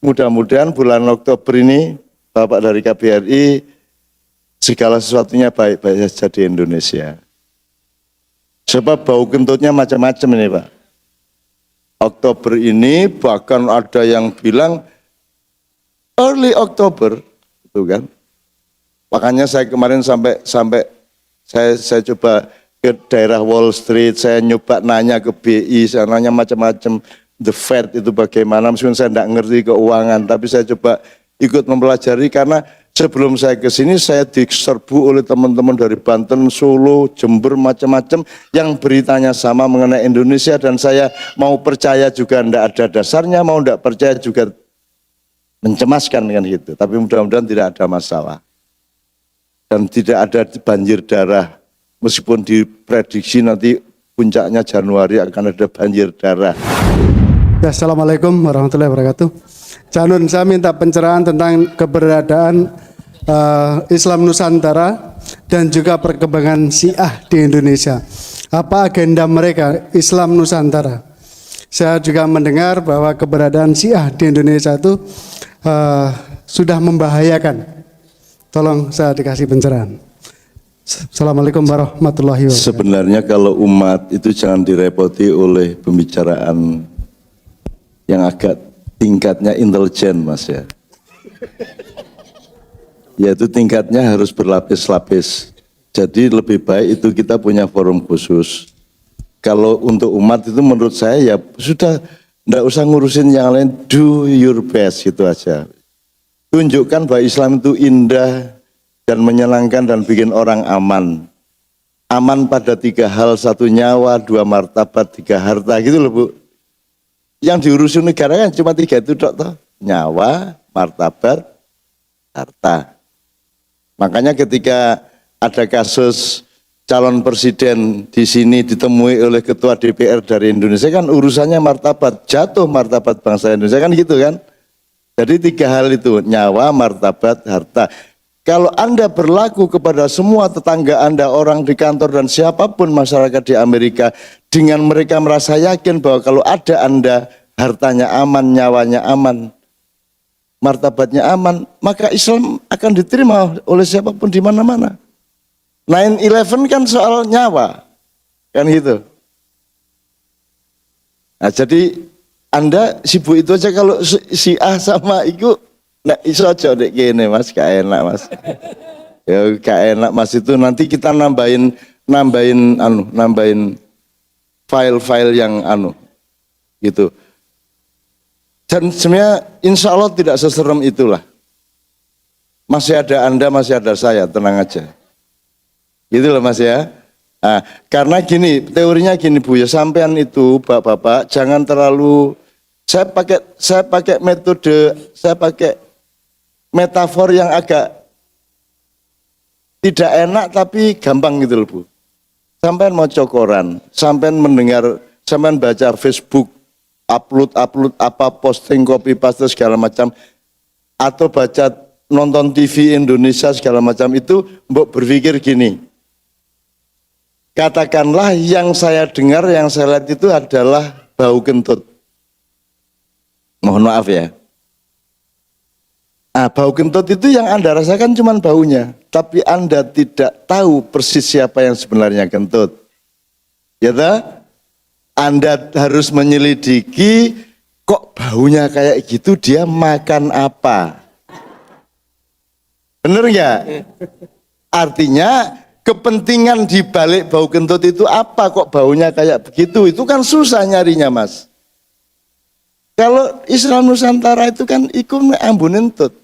mudah-mudahan bulan Oktober ini Bapak dari KBRI segala sesuatunya baik-baik saja di Indonesia. Sebab bau kentutnya macam-macam ini Pak. Oktober ini bahkan ada yang bilang early Oktober, itu kan. Makanya saya kemarin sampai saya coba ke daerah Wall Street, saya nyoba nanya ke BI, saya nanya macam-macam, the Fed itu bagaimana, meskipun saya tidak ngerti keuangan, tapi saya coba ikut mempelajari karena sebelum saya ke sini saya diserbu oleh teman-teman dari Banten, Solo, Jember, macam-macam yang beritanya sama mengenai Indonesia dan saya mau percaya juga tidak ada dasarnya, mau tidak percaya juga mencemaskan dengan gitu. Tapi mudah-mudahan tidak ada masalah. Dan tidak ada banjir darah, meskipun diprediksi nanti puncaknya Januari akan ada banjir darah. Ya, Assalamualaikum warahmatullahi wabarakatuh. Canun, saya minta pencerahan tentang keberadaan Islam Nusantara dan juga perkembangan Syiah di Indonesia. Apa agenda mereka Islam Nusantara? Saya juga mendengar bahwa keberadaan Syiah di Indonesia itu sudah membahayakan. Tolong saya dikasih pencerahan. Assalamualaikum warahmatullahi wabarakatuh. Sebenarnya kalau umat itu jangan direpoti oleh pembicaraan yang agak tingkatnya intelijen Mas ya. Yaitu tingkatnya harus berlapis-lapis. Jadi lebih baik itu kita punya forum khusus. Kalau untuk umat itu menurut saya ya sudah tidak usah ngurusin yang lain, do your best gitu aja. Tunjukkan bahwa Islam itu indah dan menyenangkan dan bikin orang aman. Aman pada 3 hal, 1 nyawa, 2 martabat, 3 harta gitu loh Bu. Yang diurusin negara kan cuma 3 itu toh. Nyawa, martabat, harta. Makanya ketika ada kasus calon presiden di sini ditemui oleh ketua DPR dari Indonesia kan urusannya martabat, jatuh martabat bangsa Indonesia kan gitu kan. Jadi 3 hal itu, nyawa, martabat, harta. Kalau Anda berlaku kepada semua tetangga Anda, orang di kantor dan siapapun masyarakat di Amerika, dengan mereka merasa yakin bahwa kalau ada Anda, hartanya aman, nyawanya aman, martabatnya aman, maka Islam akan diterima oleh siapapun di mana-mana. 9/11 kan soal nyawa, kan gitu. Nah jadi Anda sibuk itu aja, kalau Syiah sama itu, nah iso aja dek gini Mas, gak enak Mas. Ya gak enak Mas, itu nanti kita nambahin file-file yang gitu. Dan sebenarnya insya Allah tidak seserem itulah. Masih ada Anda, masih ada saya, tenang aja. Gitu loh Mas ya. Nah, karena gini, teorinya gini Bu ya, sampean itu Bapak-bapak jangan terlalu, saya pakai metode, saya pakai metafor yang agak tidak enak tapi gampang gitu loh Bu. Sampean mau koran, sampean mendengar, sampean baca Facebook, upload apa, posting, copy paste segala macam, atau baca nonton TV Indonesia segala macam, itu mbok berpikir gini. Katakanlah yang saya dengar, yang saya lihat itu adalah bau kentut. Mohon maaf ya. Nah, bau kentut itu yang Anda rasakan cuma baunya, tapi Anda tidak tahu persis siapa yang sebenarnya kentut. Ya tak? Anda harus menyelidiki, kok baunya kayak gitu, dia makan apa? Bener nggak? Artinya kepentingan di balik bau kentut itu apa, kok baunya kayak begitu? Itu kan susah nyarinya Mas. Kalau Islam Nusantara itu kan ikut ambun entut.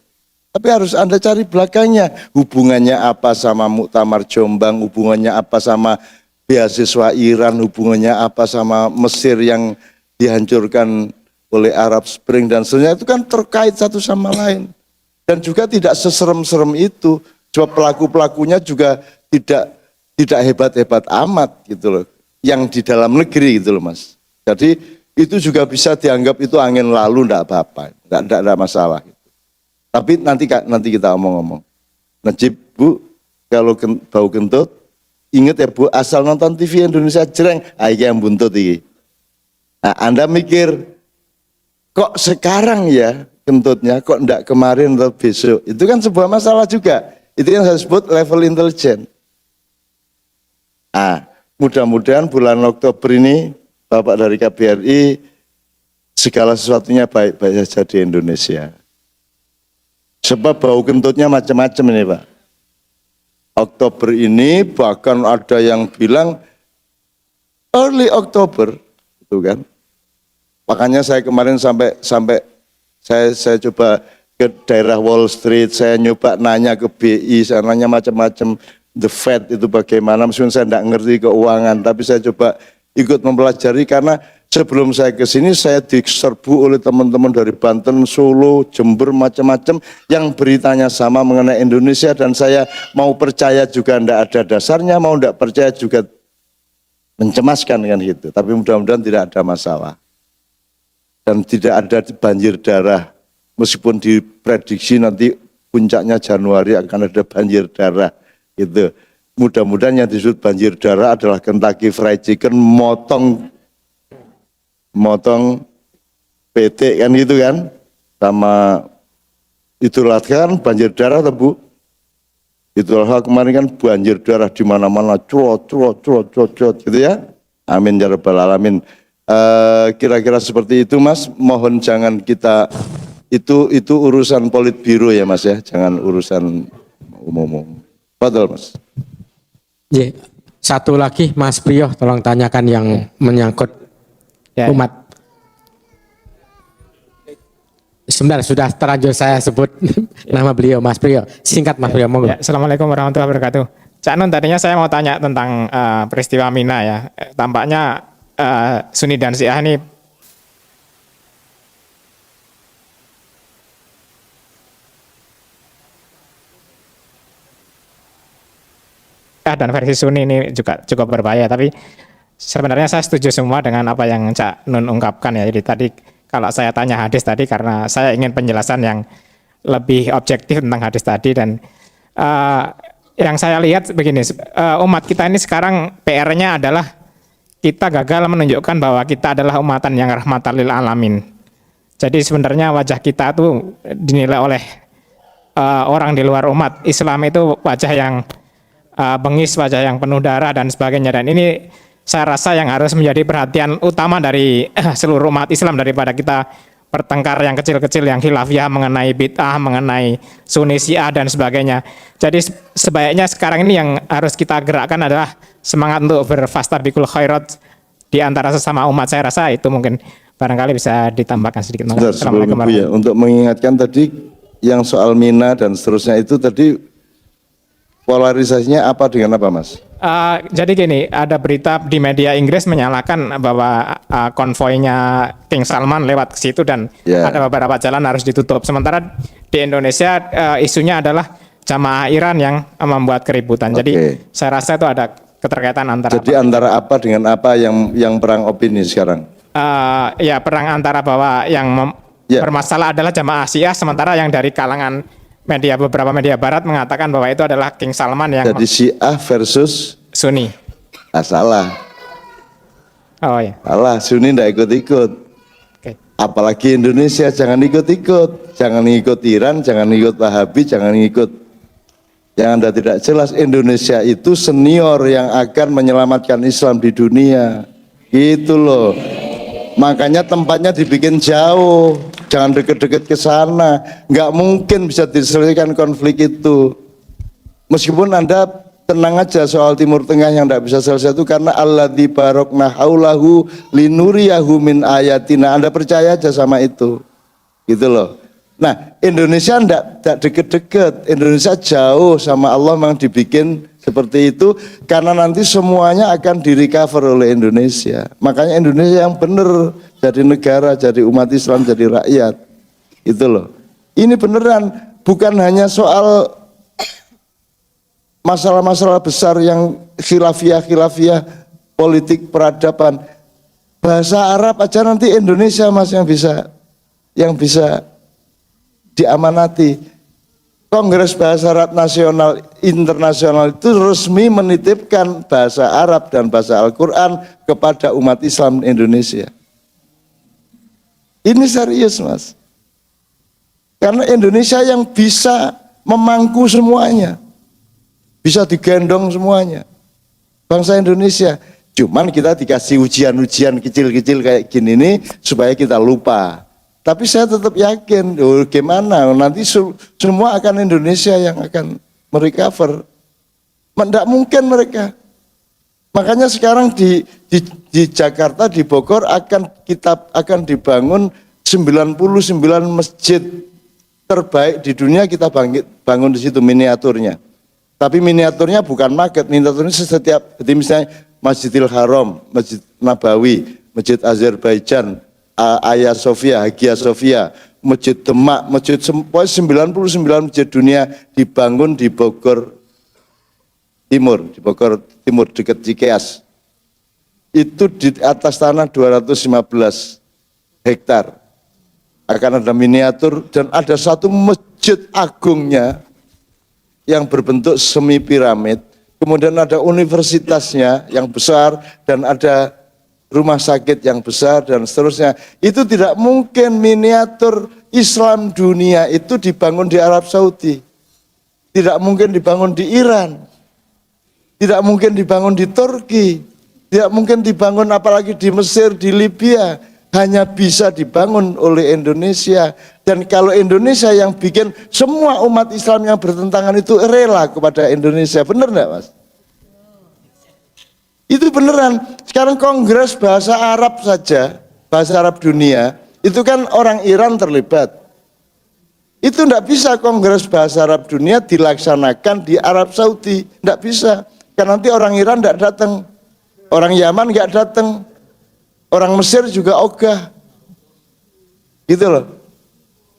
Tapi harus Anda cari belakangnya. Hubungannya apa sama Muktamar Jombang, hubungannya apa sama beasiswa Iran, hubungannya apa sama Mesir yang dihancurkan oleh Arab Spring dan seterusnya, itu kan terkait satu sama lain. Dan juga tidak seserem-serem itu. Coba pelaku-pelakunya juga tidak hebat-hebat amat gitu loh. Yang di dalam negeri gitu loh Mas. Jadi itu juga bisa dianggap itu angin lalu, enggak apa-apa. Enggak ada masalah gitu. Tapi nanti kita omong-omong. Najib Bu, kalau bau kentut, ingat ya Bu, asal nonton TV Indonesia jreng, yang buntut ini. Nah, Anda mikir, kok sekarang ya kentutnya kok enggak kemarin atau besok. Itu kan sebuah masalah juga. Itu yang saya sebut level intelijen. Mudah-mudahan bulan Oktober ini Bapak dari KBRI segala sesuatunya baik-baik saja di Indonesia. Sebab bau kentutnya macam-macam ini Pak. Oktober ini bahkan ada yang bilang early Oktober, itu kan. Makanya saya kemarin sampai saya coba ke daerah Wall Street, saya nyoba nanya ke BI, saya nanya macam-macam, the Fed itu bagaimana, meskipun saya tidak ngerti keuangan, tapi saya coba ikut mempelajari karena sebelum saya ke sini saya diserbu oleh teman-teman dari Banten, Solo, Jember, macam-macam yang beritanya sama mengenai Indonesia dan saya mau percaya juga tidak ada dasarnya, mau tidak percaya juga mencemaskan kan gitu. Tapi mudah-mudahan tidak ada masalah. Dan tidak ada banjir darah, meskipun diprediksi nanti puncaknya Januari akan ada banjir darah gitu. Mudah-mudahan yang disebut banjir darah adalah Kentucky Fried Chicken motong PT kan gitu kan, sama Idul Adha kan banjir darah Bu. Idul Adha kemarin kan banjir darah di mana-mana, curot gitu ya. Amin ya rabbal alamin. Kira-kira seperti itu Mas, mohon jangan kita itu urusan politbiro ya Mas ya, jangan urusan umum. Betul Mas. Ya, satu lagi Mas Priyo, tolong tanyakan yang menyangkut umat. Sebentar, sudah terlanjur saya sebut nama beliau, Mas Priyo. Singkat Mas Priyo, monggo. Ya, Assalamualaikum warahmatullahi wabarakatuh. Cak Nun, tadinya saya mau tanya tentang peristiwa Mina ya. Tampaknya Sunni dan Syiah ini dan versi Sunni ini juga cukup berbahaya. Tapi sebenarnya saya setuju semua dengan apa yang Cak Nun ungkapkan ya. Jadi tadi kalau saya tanya hadis tadi karena saya ingin penjelasan yang lebih objektif tentang hadis tadi dan yang saya lihat begini, umat kita ini sekarang PR-nya adalah kita gagal menunjukkan bahwa kita adalah umatan yang rahmatan lil alamin. Jadi sebenarnya wajah kita tuh dinilai oleh orang di luar umat Islam itu wajah yang bengis, wajah yang penuh darah dan sebagainya. Dan ini saya rasa yang harus menjadi perhatian utama dari seluruh umat Islam daripada kita pertengkar yang kecil-kecil yang khilafiyah mengenai bid'ah, mengenai Sunni Syiah dan sebagainya. Jadi sebaiknya sekarang ini yang harus kita gerakkan adalah semangat untuk berfastabiqul khairat di antara sesama umat. Saya rasa itu mungkin barangkali bisa ditambahkan sedikit. Assalamualaikum ya, untuk mengingatkan tadi yang soal Mina dan seterusnya itu tadi polarisasinya apa dengan apa Mas? Jadi gini, ada berita di media Inggris menyalakan bahwa konvoynya King Salman lewat ke situ dan ada beberapa jalan harus ditutup. Sementara di Indonesia isunya adalah jamaah Iran yang membuat keributan. Jadi saya rasa itu ada keterkaitan antara. Jadi antara apa dengan apa yang perang opini sekarang? Ya perang antara bahwa yang bermasalah adalah jamaah Syiah, sementara yang dari kalangan beberapa media barat mengatakan bahwa itu adalah King Salman yang jadi Syiah versus Sunni. Salah. Oh ya. Salah, Sunni tidak ikut-ikut. Apalagi Indonesia jangan ikut-ikut. Jangan ikut Iran, jangan ikut Wahabi, jangan ikut. Yang Anda tidak jelas, Indonesia itu senior yang akan menyelamatkan Islam di dunia. Gitu loh. Makanya tempatnya dibikin jauh, jangan deket-deket ke sana. Nggak mungkin bisa diselesaikan konflik itu. Meskipun Anda tenang aja soal Timur Tengah yang tidak bisa selesai itu karena alladzi barokna haulahu linuriyahu min ayatina. Anda percaya aja sama itu, gitu loh. Nah, Indonesia tidak deket-deket, Indonesia jauh sama Allah memang dibikin seperti itu karena nanti semuanya akan direcover oleh Indonesia. Makanya Indonesia yang benar jadi negara, jadi umat Islam, jadi rakyat. Itu loh. Ini beneran bukan hanya soal masalah-masalah besar yang khilafiyah politik peradaban. Bahasa Arab aja nanti Indonesia Mas yang bisa diamanati. Kongres Bahasa Arab Nasional Internasional itu resmi menitipkan bahasa Arab dan bahasa Al-Quran kepada umat Islam Indonesia. Ini serius Mas. Karena Indonesia yang bisa memangku semuanya. Bisa digendong semuanya. Bangsa Indonesia. Cuman kita dikasih ujian-ujian kecil-kecil kayak gini nih supaya kita lupa. Tapi saya tetap yakin, gimana nanti semua akan Indonesia yang akan merecover. Tidak mungkin mereka. Makanya sekarang di Jakarta, di Bogor akan dibangun 99 masjid terbaik di dunia, kita bangun di situ miniaturnya. Tapi miniaturnya bukan maket, miniaturnya setiap, jadi misalnya Masjidil Haram, Masjid Nabawi, Masjid Azerbaijan, Hagia Sophia, Masjid Demak, Masjid 99 masjid dunia dibangun di Bogor Timur, dekat Cikeas. Itu di atas tanah 215 hektar. Akan ada miniatur dan ada satu masjid agungnya yang berbentuk semi piramid. Kemudian ada universitasnya yang besar dan ada rumah sakit yang besar dan seterusnya. Itu tidak mungkin miniatur Islam dunia itu dibangun di Arab Saudi. Tidak mungkin dibangun di Iran. Tidak mungkin dibangun di Turki. Tidak mungkin dibangun apalagi di Mesir, di Libya. Hanya bisa dibangun oleh Indonesia. Dan kalau Indonesia yang bikin, semua umat Islam yang bertentangan itu rela kepada Indonesia. Benar enggak, Mas? Itu beneran. Sekarang Kongres Bahasa Arab saja, Bahasa Arab Dunia, itu kan orang Iran terlibat. Itu enggak bisa Kongres Bahasa Arab Dunia dilaksanakan di Arab Saudi. Enggak bisa. Karena nanti orang Iran enggak datang. Orang Yaman enggak datang. Orang Mesir juga ogah. Gitu loh.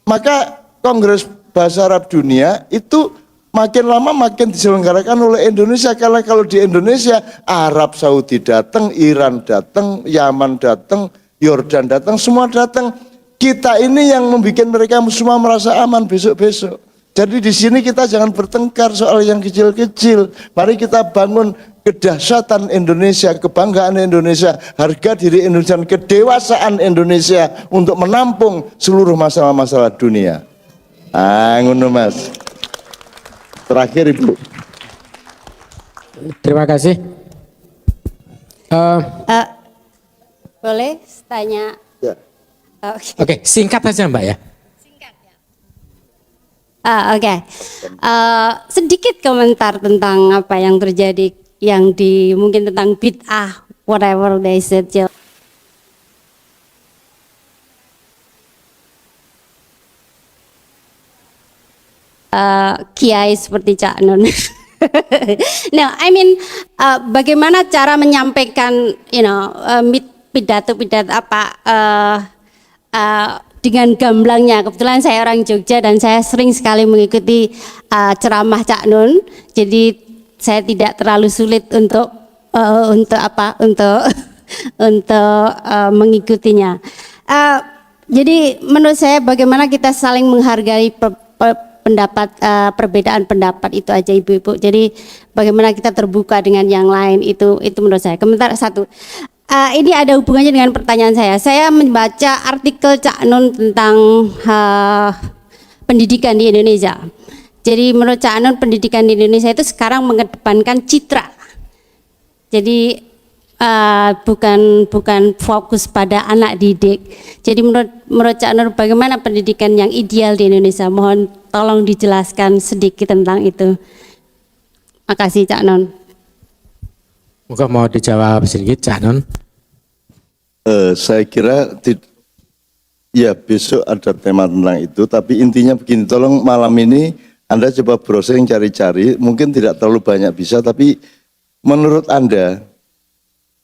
Maka Kongres Bahasa Arab Dunia itu makin lama makin diselenggarakan oleh Indonesia. Karena kalau di Indonesia, Arab Saudi datang, Iran datang, Yaman datang, Yordan datang, semua datang. Kita ini yang membuat mereka semua merasa aman besok-besok. Jadi di sini kita jangan bertengkar soal yang kecil-kecil. Mari kita bangun kedahsyatan Indonesia, kebanggaan Indonesia, harga diri Indonesia, kedewasaan Indonesia untuk menampung seluruh masalah-masalah dunia. Ngono Mas. Terakhir Ibu. Terima kasih. Boleh tanya? Ya. Oke, singkat aja Mbak ya. Oke. Sedikit komentar tentang apa yang terjadi, yang mungkin tentang bid'ah, whatever they said. Kiai seperti Cak Nun. No, I mean, bagaimana cara menyampaikan, pidato-pidato apa dengan gamblangnya. Kebetulan saya orang Jogja dan saya sering sekali mengikuti ceramah Cak Nun. Jadi saya tidak terlalu sulit untuk mengikutinya. Jadi menurut saya bagaimana kita saling menghargai perbedaan pendapat itu aja Ibu-ibu. Jadi bagaimana kita terbuka dengan yang lain itu menurut saya. Komentar satu. Ini ada hubungannya dengan pertanyaan saya. Saya membaca artikel Cak Nun tentang pendidikan di Indonesia. Jadi menurut Cak Nun pendidikan di Indonesia itu sekarang mengedepankan citra. Jadi bukan fokus pada anak didik. Jadi menurut Cak Nun bagaimana pendidikan yang ideal di Indonesia? Mohon tolong dijelaskan sedikit tentang itu. Makasih Cak Nun. Moga mau dijawab sedikit Cak Nun. Saya kira ya besok ada tema tentang itu, tapi intinya begini, tolong malam ini Anda coba browsing cari-cari, mungkin tidak terlalu banyak bisa, tapi menurut Anda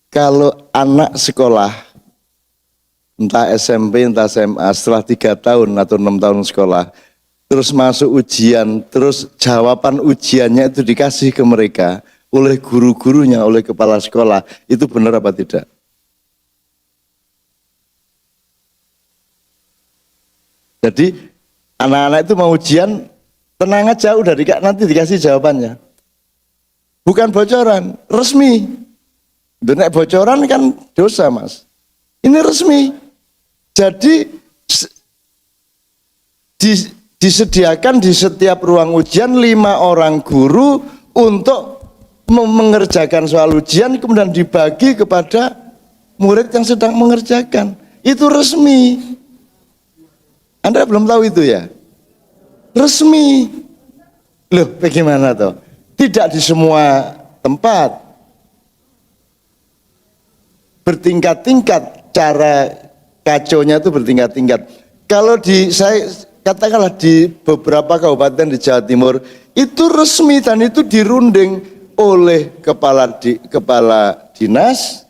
kalau anak sekolah entah SMP entah SMA setelah 3 tahun atau 6 tahun sekolah terus masuk ujian, terus jawaban ujiannya itu dikasih ke mereka oleh guru-gurunya, oleh kepala sekolah, itu benar apa tidak? Jadi anak-anak itu mau ujian, tenang aja, udah nanti dikasih jawabannya. Bukan bocoran, resmi. Benar bocoran kan dosa Mas. Ini resmi. Jadi disediakan di setiap ruang ujian 5 orang guru untuk mengerjakan soal ujian, kemudian dibagi kepada murid yang sedang mengerjakan. Itu resmi. Anda belum tahu itu ya? Resmi. Loh, bagaimana toh? Tidak di semua tempat. Bertingkat-tingkat, cara kacaunya itu bertingkat-tingkat. Kalau saya katakanlah di beberapa kabupaten di Jawa Timur itu resmi dan itu dirunding oleh kepala dinas,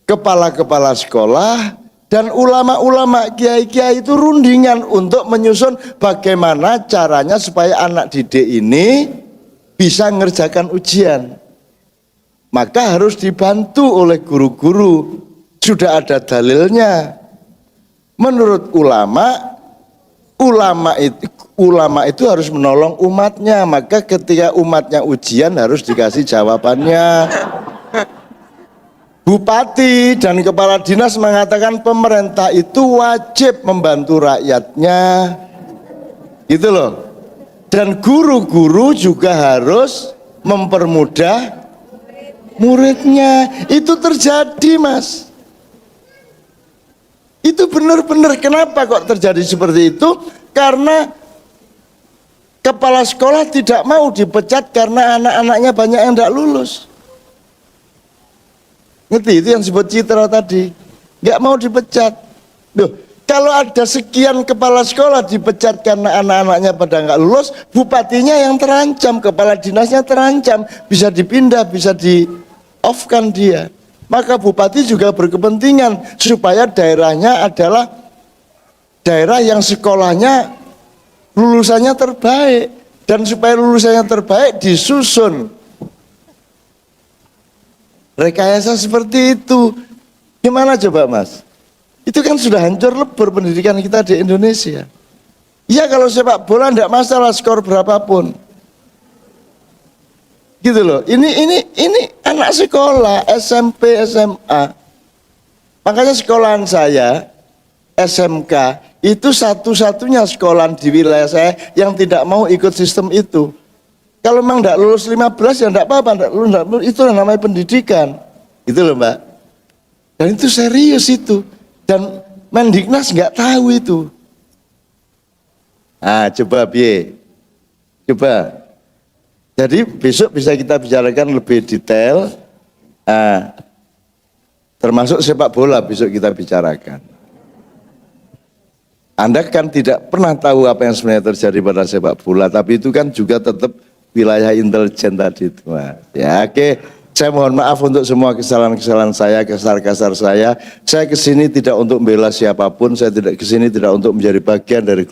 kepala sekolah, dan ulama-ulama, kiai-kiai itu rundingan untuk menyusun bagaimana caranya supaya anak didik ini bisa mengerjakan ujian. Maka harus dibantu oleh guru-guru. Sudah ada dalilnya. Menurut ulama itu harus menolong umatnya. Maka ketika umatnya ujian harus dikasih jawabannya. Bupati dan kepala dinas mengatakan pemerintah itu wajib membantu rakyatnya. Gitu loh. Dan guru-guru juga harus mempermudah muridnya. Itu terjadi, Mas. Itu benar-benar. Kenapa kok terjadi seperti itu? Karena kepala sekolah tidak mau dipecat karena anak-anaknya banyak yang tidak lulus. Ngerti itu yang disebut citra tadi. Nggak mau dipecat. Loh, kalau ada sekian kepala sekolah dipecat karena anak-anaknya pada nggak lulus, bupatinya yang terancam, kepala dinasnya terancam, bisa dipindah, bisa di-off-kan dia. Maka bupati juga berkepentingan supaya daerahnya adalah daerah yang sekolahnya lulusannya terbaik, dan supaya lulusannya terbaik disusun rekayasa seperti itu. Gimana coba, Mas? Itu kan sudah hancur lebur pendidikan kita di Indonesia. Ya kalau sepak bola tidak masalah skor berapapun. Gitu loh. Ini anak sekolah SMP, SMA. Makanya sekolahan saya SMK itu satu-satunya sekolahan di wilayah saya yang tidak mau ikut sistem itu. Kalau memang tidak lulus 15 ya tidak apa-apa, tidak lulus, itu namanya pendidikan. Gitu loh, Mbak. Dan itu serius itu. Dan Mendiknas nggak tahu itu. Ah, coba Biye. Coba. Jadi besok bisa kita bicarakan lebih detail, termasuk sepak bola besok kita bicarakan. Anda kan tidak pernah tahu apa yang sebenarnya terjadi pada sepak bola, tapi itu kan juga tetap wilayah intelijen tadi itu, Mas. Ya, oke. Saya mohon maaf untuk semua kesalahan-kesalahan saya, kasar-kasar saya. Saya kesini tidak untuk membela siapapun, saya tidak kesini tidak untuk menjadi bagian dari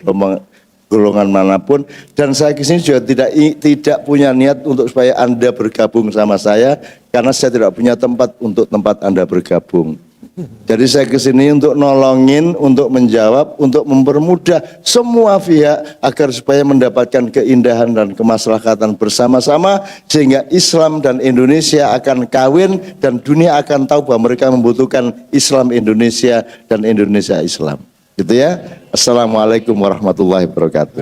golongan manapun, dan saya kesini juga tidak punya niat untuk supaya Anda bergabung sama saya, karena saya tidak punya tempat untuk tempat Anda bergabung. Jadi saya kesini untuk nolongin, untuk menjawab, untuk mempermudah semua pihak agar supaya mendapatkan keindahan dan kemaslahatan bersama-sama, sehingga Islam dan Indonesia akan kawin dan dunia akan tahu bahwa mereka membutuhkan Islam Indonesia dan Indonesia Islam. Gitu ya. Assalamualaikum warahmatullahi wabarakatuh.